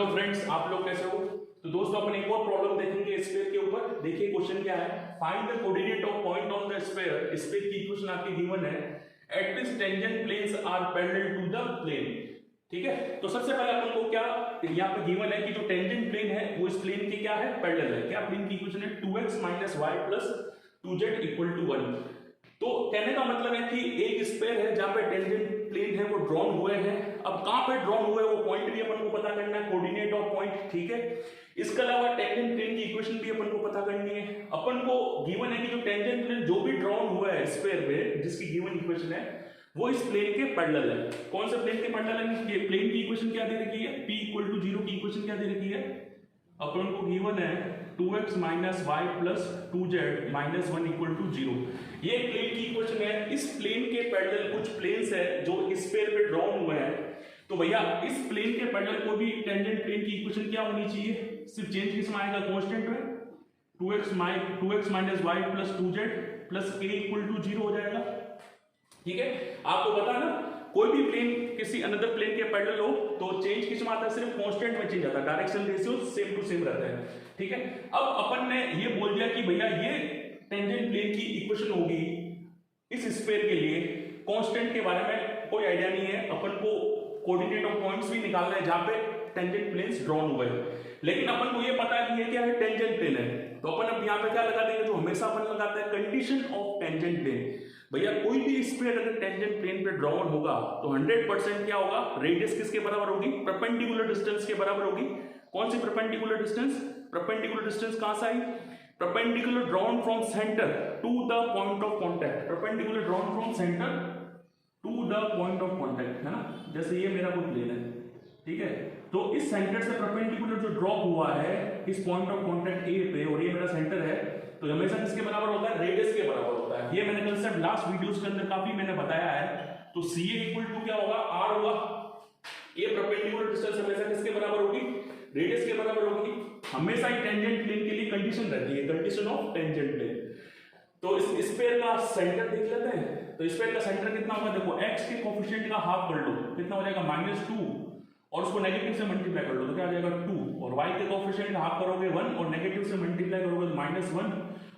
Hello friends, आप लोग कैसे हो। तो दोस्तों अपन एक और प्रॉब्लम देखेंगे स्फीयर के ऊपर। देखिए क्वेश्चन क्या है, find the coordinate of point on the sphere. Sphere की इक्वेशन आपकी गिवन है, at which tangent planes are parallel to the plane. ठीक है, तो सबसे पहले अपन को क्या यहाँ पे गिवन है कि जो टेंजेंट प्लेन है वो इस प्लेन के क्या है, पैरेलल है। क्या प्लेन की इक्वेशन है 2x minus Y plus 2z equal to 1। तो कहने का मतलब है कि एक स्फीयर है जहां पे टेंजेंट प्लेन है वो ड्रॉन हुए हैं। अब कहां पे ड्रॉन हुए वो पॉइंट भी अपन को पता करना है, कोऑर्डिनेट ऑफ पॉइंट। ठीक है, इसके अलावा टेंजेंट प्लेन की इक्वेशन भी अपन को पता करनी है। अपन को गिवन है कि जो टेंजेंट प्लेन जो भी ड्रॉन हुआ है स्फीयर पे, जिसकी गिवन इक्वेशन है वो इस प्लेन के पैरेलल है। कौन से प्लेन के पैरेलल है? ये प्लेन की इक्वेशन क्या दे रखी है, p इक्वल टू 0 की इक्वेशन क्या दे रखी है, अपन को गिवन है 2x minus Y plus 2z minus 1 equal to 0। ये प्लेन की इक्वेशन है। इस प्लेन के पैरेलल कुछ प्लेन्स है जो स्फीयर पे ड्रॉन हुए हैं। तो भैया इस प्लेन के पैरेलल कोई भी टेंजेंट प्लेन की इक्वेशन क्या होनी चाहिए, सिर्फ चेंज किस में आएगा, कांस्टेंट में 2x minus Y plus 2z plus k equal to 0 हो जाएगा। ठीक है, आपको पता ना कोई भी प्लेन किसी अनदर प्लेन के पैरेलल हो तो चेंज किस में आता है, सिर्फ कांस्टेंट में चेंज आता है, direction ratio same to same रहता है। ठीक है, अब अपन ने ये बोल दिया कि भैया ये टेंजेंट प्लेन की इक्वेशन होगी इस स्फीयर के लिए। कांस्टेंट के बारे में कोई आइडिया नहीं है, अपन को कोऑर्डिनेट ऑफ पॉइंट्स भी निकालना है जहां पे टेंजेंट प्लेन्स ड्रॉन हुए हैं। लेकिन अपन को ये पता है कि ये क्या है, टेंजेंट प्लेन है। तो अपन अब यहाँ पे क्या लगा देंगे, जो हमेशा अपन लगाते हैं, कंडीशन ऑफ टेंजेंट प्लेन। भैया कोई भी स्फीयर अगर टेंजेंट प्लेन पे ड्रॉन होगा तो 100% क्या होगा, रेडियस किसके बराबर होगी, परपेंडिकुलर डिस्टेंस के बराबर होगी। कौन सी परपेंडिकुलर डिस्टेंस, परपेंडिकुलर डिस्टेंस कहां से आई, perpendicular drawn from centre to the point of contact. Perpendicular drawn from centre to the point of contact, है ना। जैसे ये मेरा कोई प्लेन है, ठीक है, तो इस सेंटर से परपेंडिकुलर जो ड्रॉप हुआ है इस पॉइंट ऑफ कांटेक्ट ए पे, और ये मेरा सेंटर है, तो हमेशा किसके बराबर होता है, रेडियस के बराबर होता है। ये मैंने कंसेप्ट लास्ट वीडियोस के अंदर काफी मैंने बताया है। तो CA इक्वल टू क्या होगा, R होगा। ये परपेंडिकुलर डिस्टेंस हमेशा किसके बराबर होगी, रेडियस के बराबर होगी। हमेशा ही टेंजेंट प्लेन के लिए कंडीशन रहती है, कंडीशन ऑफ टेंजेंट प्लेन। तो इस स्फीयर का सेंटर देख लेते हैं। तो स्फीयर का सेंटर कितना होगा, देखो x के कोएफिशिएंट का हाफ कर लो, कितना हो जाएगा -2, और उसको नेगेटिव से मल्टीप्लाई कर लो तो क्या आ जाएगा 2, और y के कोएफिशिएंट का हाफ करोगे 1 और नेगेटिव से मल्टीप्लाई करोगे तो -1,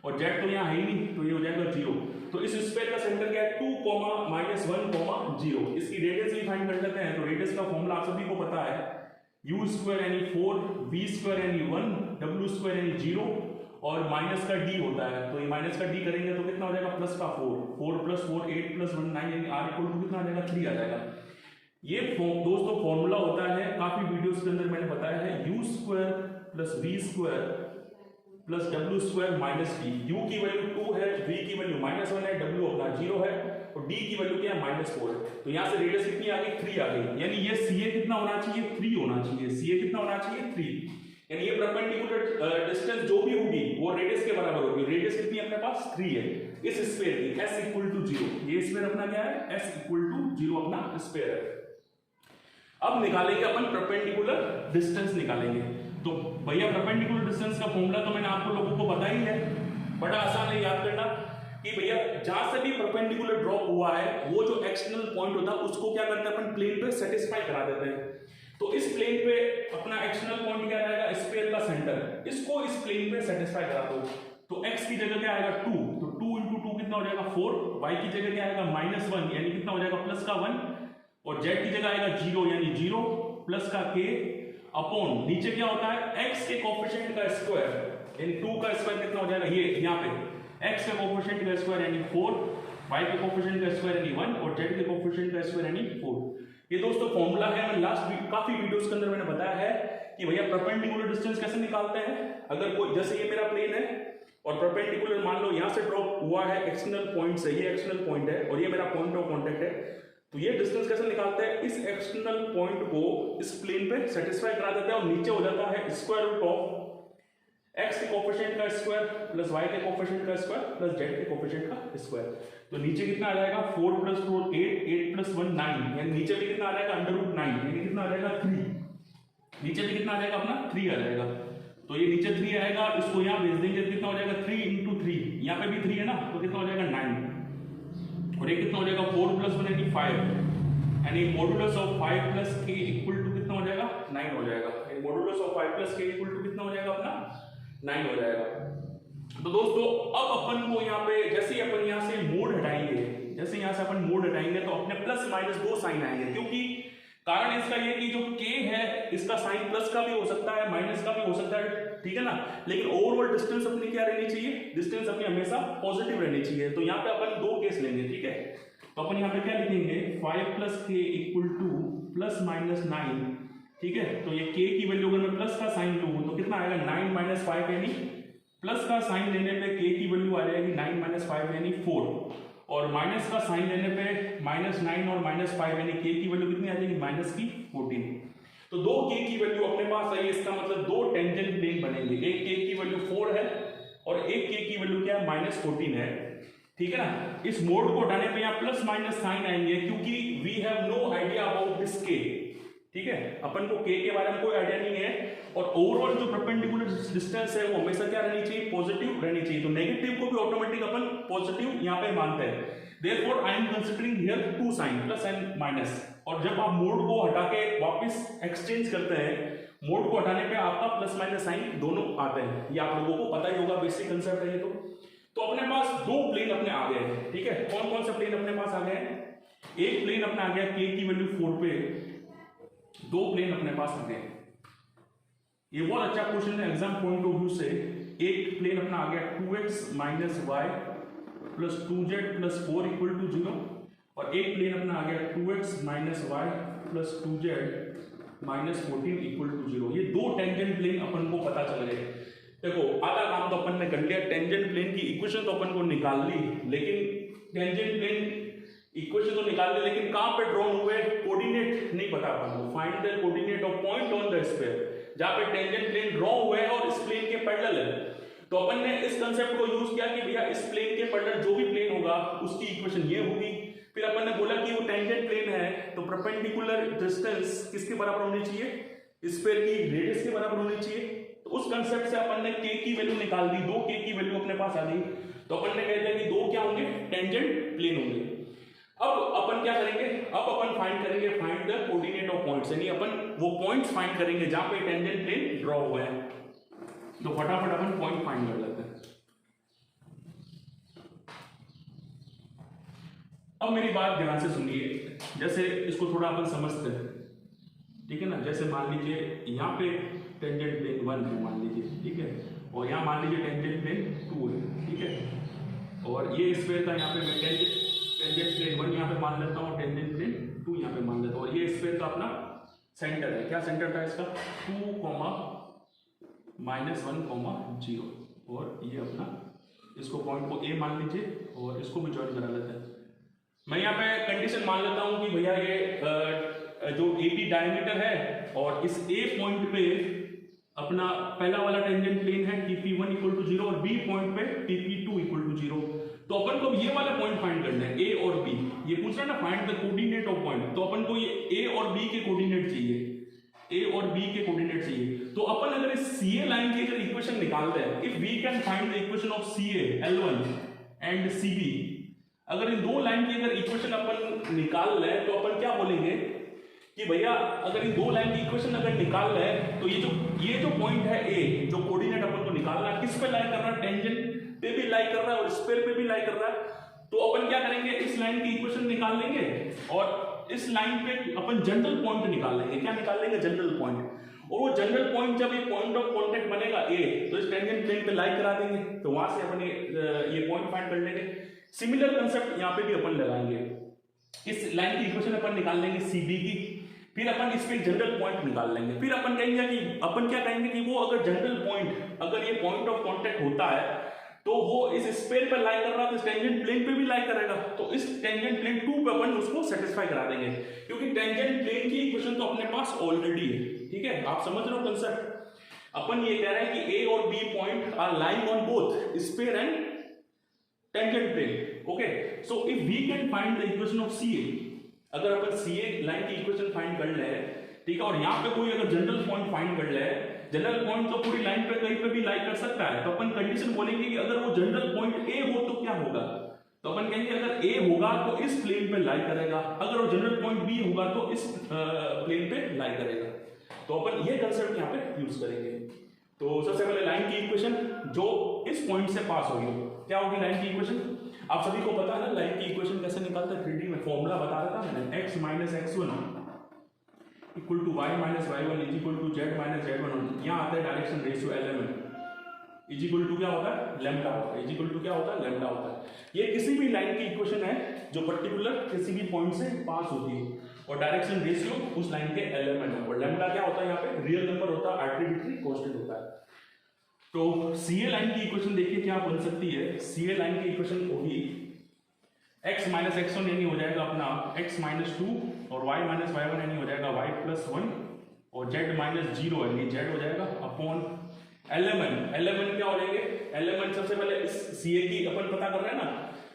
और z तो यहाँ है ही नहीं तो ये हो जाएगा 0। तो इस स्फीयर का सेंटर क्या है, 2, -1, 0। इसकी रेडियस भी फाइंड कर लेते हैं। तो रेडियस का फॉर्मूला आप सभी को पता है, u² यानी 4, v² यानी 1, w² यानी 0, और माइनस का d होता है। तो ये माइनस का d करेंगे तो कितना हो जाएगा, प्लस का 4 + 4 8 + 1 9, यानी r इक्वल टू कितना आ जाएगा, 3 आ जाएगा। ये दोस्तों फॉर्मूला होता है, काफी वीडियोस के अंदर मैंने बताया है, u² + v² + w² - d। u की वैल्यू 2 है, v की वैल्यू -1 है, w अपना 0 है, और d की वैल्यू क्या है, -4 है। तो यहाँ से रेडियस कितनी आ गई, 3 आ गई। यानी ये CA कितना होना चाहिए, 3 होना चाहिए। CA कितना होना चाहिए, 3। यानी ये परपेंडिकुलर डिस्टेंस जो भी होगी वो रेडियस के बराबर होगी। रेडियस कितनी अपने पास, 3 है इस स्फीयर की, s इक्वल टू 0। ये स्फीयर अपना क्या है, s इक्वल टू 0 अपना स्फीयर है। अब निकालेंगे अपन परपेंडिकुलर डिस्टेंस निकालेंगे। तो भैया परपेंडिकुलर डिस्टेंस का फॉर्मूला तो मैंने आपको लोगों को बताया ही है, बड़ा आसान है याद करना कि भैया जहां से भी परपेंडिकुलर ड्रॉप हुआ है वो जो एक्सटर्नल पॉइंट होता है उसको क्या करते हैं अपन, प्लेन पे सेटिस्फाई करा देते हैं। तो इस प्लेन पे अपना एक्सटर्नल पॉइंट क्या रहेगा, स्फीयर का सेंटर, इसको इस प्लेन पे सेटिस्फाई करा दो। तो x की जगह क्या आएगा 2, तो 2 × 2 कितना हो जाएगा 4, y की जगह क्या आएगा -1 यानी कितना हो जाएगा प्लस का 1, और z की जगह आएगा 0 यानी 0 प्लस का k अपॉन नीचे क्या होता है, x के कोएफिशिएंट का स्क्वायर यानी 2 का स्क्वायर कितना हो जाएगा, ये यहाँ पे x के कोएफिशिएंट का स्क्वायर यानी 4, y के कोएफिशिएंट का स्क्वायर यानी 1, और z के कोएफिशिएंट का स्क्वायर यानी 4। ये दोस्तों फॉर्मूला है, मैं लास्ट काफी वीडियोस के अंदर मैंने बताया है कि भैया परपेंडिकुलर डिस्टेंस कैसे निकालते हैं। अगर कोई जैसे ये मेरा प्लेन है और परपेंडिकुलर मान लो यहां से ड्रॉप हुआ है एक्सटर्नल पॉइंट से, ये एक्सटर्नल पॉइंट है और ये मेरा पॉइंट ऑफ कांटेक्ट है, तो ये डिस्टेंस कैसे निकालते हैं, इस एक्सटर्नल पॉइंट को इस प्लेन पे सेटिस्फाई करा देते हैं और नीचे हो जाता है स्क्वायर रूट ऑफ x के कोएफिशिएंट का स्क्वायर प्लस y के कोएफिशिएंट का स्क्वायर प्लस z के कोएफिशिएंट का स्क्वायर। तो नीचे कितना आ जाएगा, 4 + 4 8, 8 + 1 9, यानी नीचे भी कितना आ जाएगा √9, यानी कितना आ जाएगा 3। नीचे भी कितना आ जाएगा अपना 3 आ जाएगा। तो ये नीचे 3 आएगा, इसको यहाँ भेज देंगे कितना हो जाएगा 3 × 3, यहाँ पे भी 3 है ना, तो कितना हो जाएगा 9, और ये कितना हो जाएगा 4 + 1 यानी 5, यानी modulus of 5 + k equal to कितना हो हो जाएगा 9 हो जाएगा। Modulus of 5 plus K equal to कितना हो जाएगा अपना 9 हो जाएगा। तो दोस्तों अब अपन को यहाँ पे जैसे ही अपन यहाँ से मोड हटाएंगे, जैसे यहाँ से अपन मोड हटाएंगे तो अपने प्लस माइनस दो साइन आएंगे, क्योंकि कारण इसका ये कि जो k है इसका साइन प्लस का भी हो सकता है माइनस का भी हो सकता है, ठीक है ना, लेकिन ओवरऑल डिस्टेंस अपनी क्या रहनी चाहिए, डिस्टेंस अपनी हमेशा पॉजिटिव रहनी चाहिए। तो यहाँ पे अपन दो केस लेंगे, ठीक है। तो अपन यहाँ पे क्या लिखेंगे 5 plus K equal two plus minus 9, ठीक है। तो ये k की वैल्यू अगर मैं प्लस का साइन लूँ तो कितना आएगा 9 माइनस 5 यानी प्लस का साइन लेने पे k की वैल्यू आ जाएगी 9 माइनस 5 यानी 4, और माइनस का साइन लेने पे माइनस 9 और माइनस 5 यानी k की वैल्यू कितनी आ जाएगी माइनस की 14। तो दो k की वैल्यू अपने पास आई है, इसका मतलब दो टेंजेंट प्लेन बनेंगे, एक k की वैल्यू 4 है और एक k की वैल्यू क्या है माइनस 14 है, ठीक है ना। इस मोड को हटाने पे यहाँ प्लस माइनस साइन आएंगे, क्योंकि we have no idea about this k, ठीक है, अपन को k के बारे में कोई आइडिया नहीं है, और ओवरऑल जो परपेंडिकुलर डिस्टेंस है वो हमेशा क्या रहनी चाहिए पॉजिटिव रहनी चाहिए। तो नेगेटिव को भी ऑटोमेटिक अपन पॉजिटिव यहाँ पे मानते हैं। Therefore I am considering here to sign plus and minus, और जब आप मोड को हटा के वापस एक्सचेंज करते हैं, मोड को हटाने पे आपका प्लस माइनस साइन दोनों आते हैं, ये आप लोगों को पता ही होगा, बेसिक कंसेप्ट है ये। तो अपने पास दो प्लेन अपने आ गए हैं, ठीक है। कौन कौन से प्लेन अपने पास आ गए हैं, एक प्लेन अपना आ गया k की वैल्यू 4 पे, दो प्लेन अपने पास आ गए। ये बहुत अच्छा क्वेश्चन है एग्जाम पॉइंट ऑफ व्यू से। एक प्लेन अपना आ गया 2x minus Y plus 2z plus 4 equal to 0, और एक प्लेन अपना आ गया 2x minus Y plus 2z minus 14 equal to 0। ये दो टेंजेंट प्लेन अपन को पता चल गए। देखो आधा काम तो अपन ने कर लिया, टेंजेंट प्लेन की इक्वेशन तो अपन को निकाल ली, लेकिन टेंजेंट प्लेन इक्वेशन तो निकाल ली, लेकिन कहां पे ड्रॉ हुए कोऑर्डिनेट नहीं पता अपन को। Find the coordinate of point on the sphere, जहां पे टेंजेंट प्लेन ड्रॉ हुए हैं और इस प्लेन के पैरेलल है। तो अपन ने इस कंसेप्ट को यूज किया कि भैया इस प्लेन के पैरेलल जो भी प्लेन होगा उसकी इक्वेशन ये होगी। फिर अपन ने बोला कि वो टेंजेंट प्लेन है तो परपेंडिकुलर डिस्टेंस किसके बराबर होनी चाहिए, स्फीयर की रेडियस के बराबर होनी चाहिए। तो उस कंसेप्ट से अपन ने k की वैल्यू निकाल दी, दो k की वैल्यू अपने पास आ गई, तो अपन ने कह दिया कि दो क्या होंगे टेंजेंट प्लेन होंगे। अब अपन क्या करेंगे, अब अपन फाइंड करेंगे find the coordinate of points, यानी अपन वो पॉइंट्स फाइंड करेंगे जहां पे टेंजेंट प्लेन ड्रॉ हुए हैं। तो फटाफट अपन पॉइंट फाइंड कर लेते हैं। अब मेरी बात ध्यान से सुनिए, जैसे इसको थोड़ा अपन समझते हैं, ठीक है ना। जैसे मान लीजिए यहाँ पे टेंजेंट प्लेन 1 है मान लीजिए, ठीक है, और यहाँ मान लीजिए टेंजेंट प्लेन 2 है, ठीक है, और ये स्फीयर का यहाँ पे मैं टेंजेंट प्लेन 1 यहाँ पे मान लेता हूँ, टेंजेंट प्लेन 2 यहाँ पे मान लेता हूँ, और ये स्फीयर का अपना सेंटर है। क्या सेंटर था इसका 2, -1, 0, और ये अपना इसको पॉइंट को A मान लीजिए और इसको भी ज्वाइन करा लेते हैं। मैं यहाँ पे कंडीशन मान लेता हूँ कि भैया ये जो AB डायमीटर है और इस A पॉइंट पे अपना पहला वाला टेंजेंट प्लेन है TP1 इक्वल टू 0 और B पॉइंट पे TP2 इक्वल टू 0। तो अपन को ये वाला पॉइंट फाइंड करना है A और B। ये पूछ रहा है ना find the coordinate of point, तो अपन को ये A और B के कोऑर्डिनेट चाहिए, A और B के कोऑर्डिनेट चाहिए। तो अपन अगर इस CA लाइन की अगर इक्वेशन निकालते हैं, if we can find the equation of CA L1 and CB, अगर इन दो लाइन की अगर इक्वेशन अपन निकाल लें तो अपन क्या बोलेंगे कि भैया अगर इन दो लाइन की इक्वेशन अगर निकाल लें तो ये जो पॉइंट है A, जो कोऑर्डिनेट अपन को निकालना है, किस पे लाई कर रहा है, टेंजेंट पे भी लाई कर रहा है और स्फीयर पे भी लाई कर रहा है। तो अपन क्या करेंगे, इस लाइन की इक्वेशन निकाल लेंगे और इस लाइन पे अपन जनरल पॉइंट निकाल लेंगे। क्या निकाल लेंगे, जनरल पॉइंट। और वो जनरल पॉइंट जब ये पॉइंट ऑफ कांटेक्ट बनेगा A, तो इस टेंजेंट प्लेन पे लाई करा देंगे, तो वहां से अपन ये पॉइंट फाइंड कर लेंगे। सिमिलर कंसेप्ट यहाँ पे भी अपन लगाएंगे। इस लाइन की इक्वेशन अपन निकाल लेंगे CB की, फिर अपन इस पे जनरल पॉइंट निकाल लेंगे। फिर अपन कहेंगे कि अपन क्या कहेंगे कि वो अगर जनरल पॉइंट, अगर ये पॉइंट ऑफ कांटेक्ट होता है तो वो इस स्फीयर पर लाई कर रहा है तो इस टेंजेंट प्लेन पे भी लाई करेगा, तो इस टेंजेंट प्लेन 2 पे अपन उसको सेटिस्फाई करा देंगे, क्योंकि टेंजेंट प्लेन की इक्वेशन तो अपने पास ऑलरेडी है। ठीक है, आप समझ रहे हो कंसेप्ट। अपन ये कह रहे हैं कि A और B point are lying on both sphere and tangent plane. Okay, so if we can find the equation of CA, अगर अपन CA लाइन की इक्वेशन फाइंड कर ले, ठीक है, और यहाँ पे कोई अगर जनरल पॉइंट फाइंड कर ले, जनरल पॉइंट तो पूरी लाइन पे कहीं पे भी लाई कर सकता है, तो अपन कंडीशन बोलेंगे कि अगर वो जनरल पॉइंट A हो तो क्या होगा, तो अपन कहेंगे अगर A होगा तो इस प्लेन पे लाई करेगा, अगर वो जनरल पॉइंट B होगा तो इस प्लेन पे लाई करेगा। तो अपन ये कंसेप्ट यहाँ पे यूज करेंगे। तो सबसे पहले लाइन की इक्वेशन जो इस पॉइंट से पास होगी, क्या होगी लाइन की इक्वेशन? आप सभी को पता है ना लाइन की इक्वेशन कैसे निकालते हैं, 3D में फॉर्मूला बता रहा था मैंने, x minus x1 equal to y minus y1 is equal to z minus z1। यहाँ आता है direction ratio element is equal to क्या होता है, लैम्डा होता है, इज इक्वल टू क्या होता है, लैम्डा होता है। ये किसी भी लाइन की इक्वेशन है जो पर्टिकुलर किसी भी पॉइंट से पास होती है, और डायरेक्शन रेशियो उस लाइन के एलिमेंट है, और लैम्डा क्या होता है यहाँ पे, रियल नंबर होता है, आर्बिट्रेरी कांस्टेंट होता है। तो सीए लाइन की इक्वेशन देखिए क्या बन सकती है। सीए लाइन की इक्वेशन होगी x माइनस x1 यानी हो जाएगा अपना x माइनस 2, और y माइनस y1 यानी हो जाएगा y प्लस 1, और z माइनस 0 यानी z हो जाएगा अपॉन एलिमेंट। एलिमेंट क्या हो जाएंगे, एलिमेंट सबसे पहले इस सीए की अपन पता कर रहे हैं ना,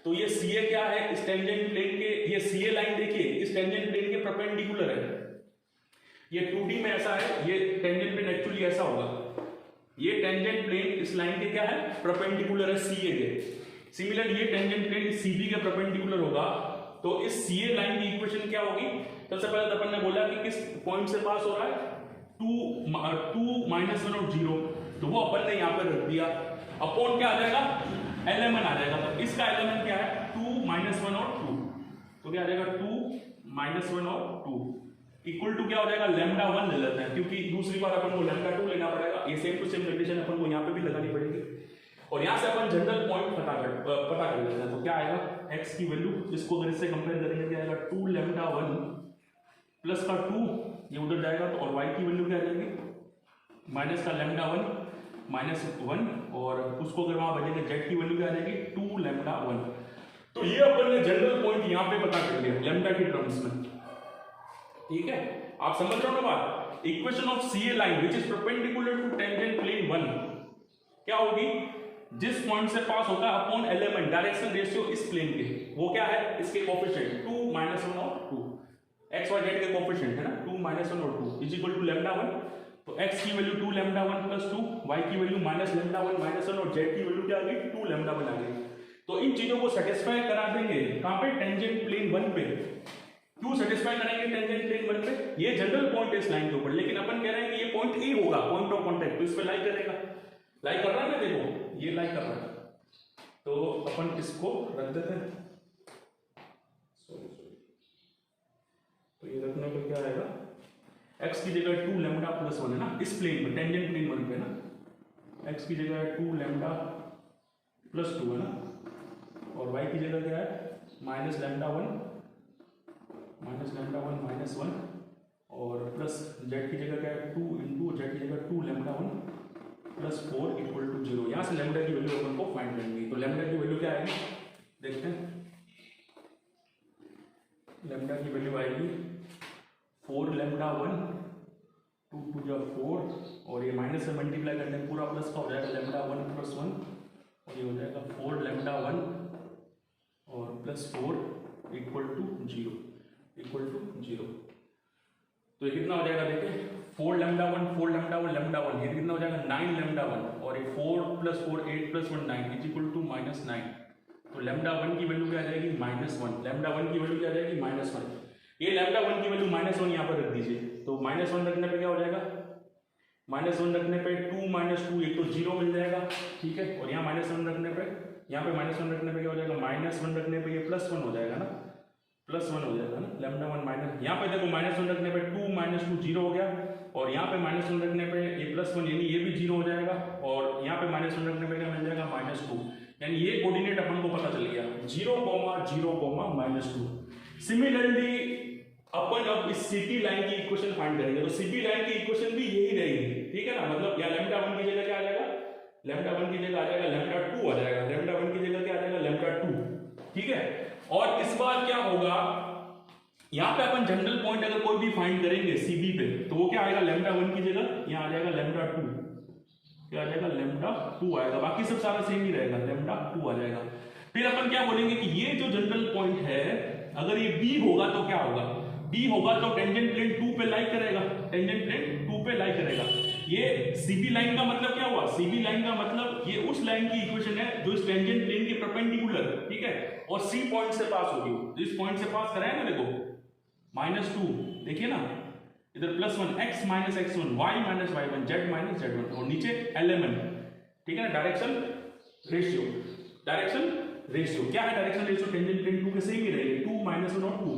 तो ये सीए क्या है, इस टेंजेंट प्लेन के, ये सीए लाइन देखिए इस टेंजेंट प्लेन के परपेंडिकुलर है। ये 2D में ऐसा है, ये टेंजेंट प्लेन एक्चुअली ऐसा होगा, ये टेंजेंट प्लेन इस लाइन के क्या है, परपेंडिकुलर है सीए के। सिमिलर ये टेंजेंट प्लेन सीबी के परपेंडिकुलर होगा, तो इस सीए लाइन की इक्वेशन क्या होगी, सबसे पहले अपन ने बोला कि किस पॉइंट से पास हो रहा है, 2 माइनस 1 और 0, तो वो अपन ने यहाँ पर रख दिया। अपॉन क्या आ जाएगा, एलिमेंट आ जाएगा, तो इसका एलिमेंट क्या है, 2 माइनस 1 और 2, तो क्या आ जाएगा 2 माइनस 1 और 2 इक्वल टू क्या हो जाएगा, लैम्डा 1 ले लेते हैं, क्योंकि दूसरी बार अपन को लैम्डा 2 लेना पड़ेगा। ये सेम टू सेम कंडीशन अपन को यहाँ पे भी लगानी पड़ेगी, और यहाँ से अपन जनरल पॉइंट पता कर लेते हैं। तो क्या आएगा, x की वैल्यू, इसको अगर इससे कंपेयर करेंगे क्या आएगा, 2 लैम्डा 1 प्लस का 2 ये उधर जाएगा, तो और y की वैल्यू क्या आ जाएगी, माइनस का लैम्डा 1 माइनस 1, और उसको अगर वहां बचेगा z की वैल्यू क्या आ जाएगी, 2 लैम्डा 1। तो ये अपन ने जनरल पॉइंट यहाँ पे पता कर लिया लैम्डा के टर्म्स में, ठीक है। आप समझ रहे हो ना बात। Equation of CA line which is perpendicular to tangent plane 1 क्या होगी, जिस पॉइंट से पास होगा अपॉन एलिमेंट, डायरेक्शन रेशियो इस प्लेन के, वो क्या है, इसके कोएफिशिएंट 2 माइनस 1 और 2, x y z के कोएफिशिएंट है ना, 2 माइनस 1 और 2 इज इक्वल टू लैम्डा 1। तो x की वैल्यू 2 लैम्डा 1 प्लस 2, y की वैल्यू माइनस लैम्डा 1 माइनस 1, और z की वैल्यू क्या आ गई, 2 लैम्डा 1 आ गई। तो इन चीजों को सेटिस्फाई करा देंगे कहां पे, टेंजेंट प्लेन 1 पे। क्यों सेटिस्फाई करेंगे टेंजेंट प्लेन 1 पे, ये जनरल पॉइंट है इस लाइन के ऊपर, लेकिन अपन कह रहे हैं कि ये पॉइंट ए होगा, पॉइंट ऑफ कांटेक्ट, तो इस पे लाइक करेगा, लाइक कर रहा है ना, देखो ये लाइक कर रहा है, तो अपन इसको रख देते हैं, तो ये रखने पे क्या आएगा, x की जगह 2 लैम्डा प्लस 1 है ना, इस प्लेन पे टेंजेंट प्लेन 1 पे ना, x की जगह 2 लैम्डा प्लस 2 है ना, और y की जगह क्या है, माइनस लैम्डा 1 माइनस 1, और प्लस z की जगह क्या है, 2 इंटू z की जगह 2 लैम्डा 1 प्लस 4 इक्वल टू 0। यहाँ से लैम्डा की वैल्यू अपन को फाइंड करनी है, तो लैम्डा की वैल्यू क्या आएगी, देखते हैं। लैम्डा की वैल्यू आएगी 4 लैम्डा 1, 2 टू जा 4, और ये माइनस से मल्टीप्लाई करने पूरा प्लस का हो जाएगा, लैम्डा 1 प्लस 1, और ये हो जाएगा 4 लैम्डा 1 और प्लस 4 इक्वल टू 0, तो ये कितना हो जाएगा, देखिए 4 लैम्डा 1 4 लैम्डा 1 लैम्डा 1, ये कितना हो जाएगा 9 लैम्डा 1, और ये 4 plus 4 8 plus 1 9 is equal to minus 9। तो लैम्डा 1 की वैल्यू क्या आ जाएगी, माइनस 1, लैम्डा 1 की वैल्यू क्या आ जाएगी, माइनस 1। ये लैम्डा 1 की वैल्यू माइनस 1 यहाँ पर रख दीजिए, तो माइनस 1 रखने पे क्या हो जाएगा, माइनस 1 रखने पे 2 माइनस 2 एक तो 0 मिल जाएगा, ठीक है, और यहाँ माइनस 1 रखने पे, यहाँ पे माइनस 1 रखने पे क्या हो जाएगा, माइनस 1 रखने पे ये प्लस 1 हो जाएगा ना, प्लस 1 हो जाएगा ना, लैम्डा 1 माइनस, यहाँ पे देखो माइनस 1 रखने पे 2 माइनस 2 0 हो गया, और यहाँ पे माइनस 1 रखने पे ये प्लस 1 यानी ये भी 0 हो जाएगा, और यहाँ पे माइनस 1 रखने पे क्या मिल जाएगा, माइनस 2, यानी ये कोऑर्डिनेट अपन को पता चल गया 0, माइनस 2। सिमिलरली अपन अब इस सीपी लाइन की इक्वेशन फाइंड करेंगे, तो सीपी लाइन की इक्वेशन भी यही रहेगी, ठीक है ना, मतलब या लैम्डा 1 की जगह क्या आ जाएगा, लैम्डा 1 की जगह आ जाएगा लैम्डा 2 आ जाएगा, लैम्डा 1 की जगह क्या आ जाएगा, लैम्डा 2, ठीक है। और इस बार क्या होगा, यहाँ पे अपन जनरल पॉइंट अगर कोई भी फाइंड करेंगे सीबी पे, तो वो क्या आएगा, लैम्डा 1 की जगह यहाँ आ जाएगा लैम्डा 2, क्या आ जाएगा, लैम्डा 2 आएगा, बाकी सब सारा सेम ही रहेगा, लैम्डा 2 आ जाएगा। फिर अपन क्या बोलेंगे कि ये जो जनरल पॉइंट है, अगर ये बी होगा तो क्या होगा, बी होगा तो टेंजेंट प्लेन 2 पे लाई करेगा, टेंजेंट प्लेन 2 पे लाई करेगा। ये सीबी लाइन का मतलब क्या हुआ, सीबी लाइन का मतलब ये उस लाइन की इक्वेशन है जो इस टेंजेंट प्लेन के परपेंडिकुलर, ठीक है, और सी पॉइंट से पास होगी, तो इस पॉइंट से पास कराए ना, देखो -2, देखिए ना, इधर +1 x minus x1 y minus y1 z minus z1 और नीचे lmn, ठीक है ना, डायरेक्शन रेशियो। डायरेक्शन रेशियो क्या है? डायरेक्शन रेशियो टेंजेंट प्लेन 2 के सेम ही रहेंगे, 2 -1 और 2,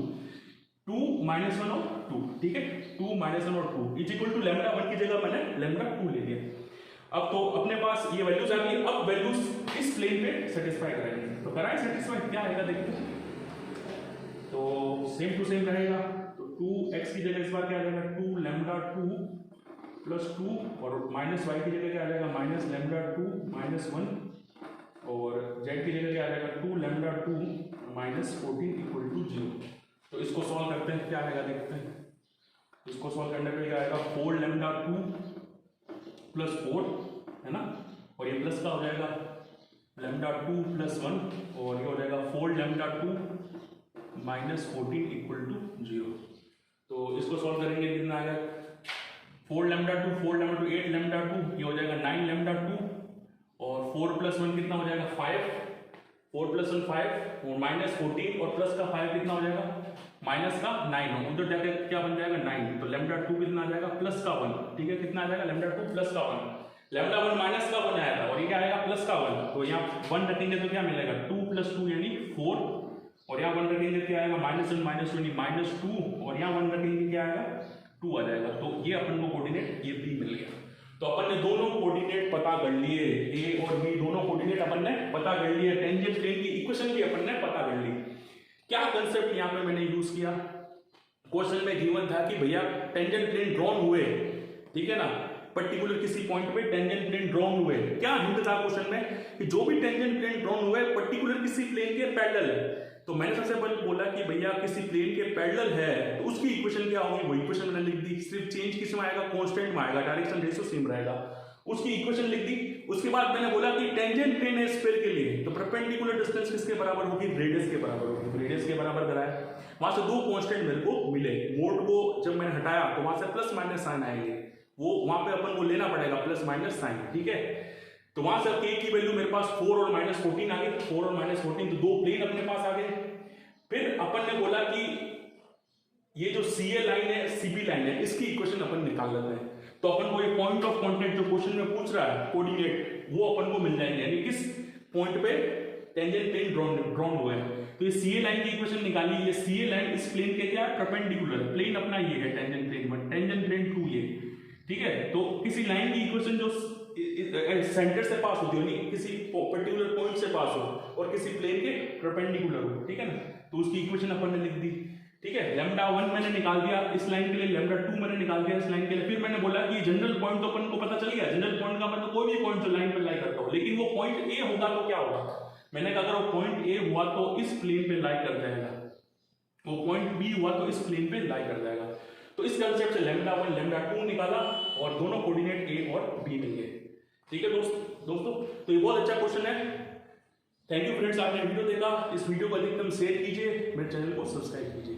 2 -1 और 2, ठीक है, 2 -1 और 2 इज इक्वल टू λ1 की जगह मैंने λ2 ले लिया। अब तो अपने पास ये वैल्यूज आ गई, अब वैल्यूज इस प्लेन पे सेटिस्फाई करेंगे, तो कराएं सेटिस्फाई, क्या आएगा देखते हैं। तो सेम टू सेम रहेगा, तो 2x की जगह इस बार क्या आ जाएगा 2λ2 + 2 और -y की जगह क्या आ जाएगा -λ2 -1 और z की जगह क्या आ जाएगा 2λ2 -14 = 0। तो इसको सॉल्व करते हैं, क्या आएगा देखते हैं। इसको सॉल्व करने पे क्या आएगा 4λ2 + 4 है ना, और ये प्लस का हो जाएगा λ2 + 1 और ये हो जाएगा 4λ2 -14 = 0। तो इसको सॉल्व करेंगे, कितना आएगा 4λ2 8λ2 ये हो जाएगा 9λ2 और 4 + 1 कितना हो जाएगा 5, 4 + 1 5 और -14 और प्लस का 5 कितना हो जाएगा माइनस का 9, उधर जाके क्या बन जाएगा 9, तो λ2 कितना आ जाएगा प्लस का 1, ठीक है, कितना आ जाएगा λ2 प्लस का 1, λ1 माइनस का 1 आया था और ये क्या आएगा प्लस का 1, तो यहाँ 1 रखेंगे तो क्या मिलेगा 2 + 2 यानी 4 और यहाँ 1 रखेंगे क्या आएगा -1 -1 -2 और यहाँ 1 रखेंगे क्या आएगा 2 आ जाएगा। तो ये अपन को कोऑर्डिनेट ये B मिल गया। तो अपन ने दोनों कोऑर्डिनेट पता कर लिए, A और B दोनों कोऑर्डिनेट अपन ने पता कर लिए, टेंजेंट प्लेन की इक्वेशन भी अपन ने पता कर ली। क्या कंसेप्ट यहाँ पे मैंने यूज किया, क्वेश्चन में गिवन था कि भैया टेंजेंट प्लेन ड्रॉन हुए, ठीक है ना, पर्टिकुलर किसी पॉइंट पे टेंजेंट प्लेन ड्रॉन हुए। क्या हिंट था क्वेश्चन में कि जो भी टेंजेंट प्लेन ड्रॉन हुए पर्टिकुलर किसी प्लेन के पैरेलल है। तो मैंने सबसे पहले बोला कि भैया किसी प्लेन के पैरेलल है तो उसकी इक्वेशन क्या होगी, वो इक्वेशन मैंने लिख दी, सिर्फ चेंज किस में आएगा कांस्टेंट में आएगा, डायरेक्शन रेशियो सेम रहेगा, उसकी इक्वेशन लिख दी। उसके बाद मैंने बोला कि टेंजेंट प्लेन है स्फीयर के लिए तो परपेंडिकुलर डिस्टेंस किसके बराबर होगी, रेडियस के बराबर होगी, रेडियस के बराबर कराया। वहां से दो कांस्टेंट मेरे को मिले, मोड को जब मैंने हटाया तो वहां से प्लस माइनस साइन आएंगे, वो वहां पे अपन को लेना पड़ेगा प्लस माइनस साइन, ठीक है। तो वहां से k की वैल्यू मेरे पास 4 और -14 आ गई, 4 और -14 तो दो प्लेन अपने पास आ गए। फिर अपन ने बोला कि ये जो CA लाइन है CB लाइन है इसकी इक्वेशन अपन निकाल लेते हैं, तो अपन को ये पॉइंट ऑफ कांटेक्ट जो क्वेश्चन में पूछ रहा है कोऑर्डिनेट वो अपन को मिल जाएंगे, यानी किस पॉइंट पे टेंजेंट प्लेन ड्रॉन हुआ है। तो ये CA लाइन की इक्वेशन निकाली, ये CA लाइन इस प्लेन के क्या है परपेंडिकुलर, प्लेन अपना ये है टेंजेंट प्लेन 1, टेंजेंट प्लेन 2 ये, ठीक है। तो किसी लाइन की इक्वेशन जो सेंटर से पास होती हो, नहीं किसी पर्टिकुलर पॉइंट से पास हो और किसी प्लेन के परपेंडिकुलर हो, ठीक है ना, तो उसकी इक्वेशन अपन ने लिख दी, ठीक है। λ1 मैंने निकाल दिया इस लाइन के लिए, λ2 मैंने निकाल दिया इस लाइन के लिए। फिर मैंने बोला कि जनरल पॉइंट तो अपन को पता चल गया, जनरल पॉइंट का मतलब कोई भी पॉइंट जो लाइन पर लाई करता हो, लेकिन वो पॉइंट A होगा तो क्या होगा, मैंने कहा अगर वो पॉइंट A हुआ तो इस प्लेन पे लाई कर जाएगा, वो पॉइंट B हुआ तो इस प्लेन पे लाई कर जाएगा। तो इस कंसेप्ट से λ1 λ2 निकाला और दोनों कोऑर्डिनेट A और B मिल गए, ठीक है दोस्तों। तो ये बहुत अच्छा क्वेश्चन है। थैंक यू फ्रेंड्स, आपने वीडियो देखा, इस वीडियो को अधिकतम शेयर कीजिए, मेरे चैनल को सब्सक्राइब कीजिए।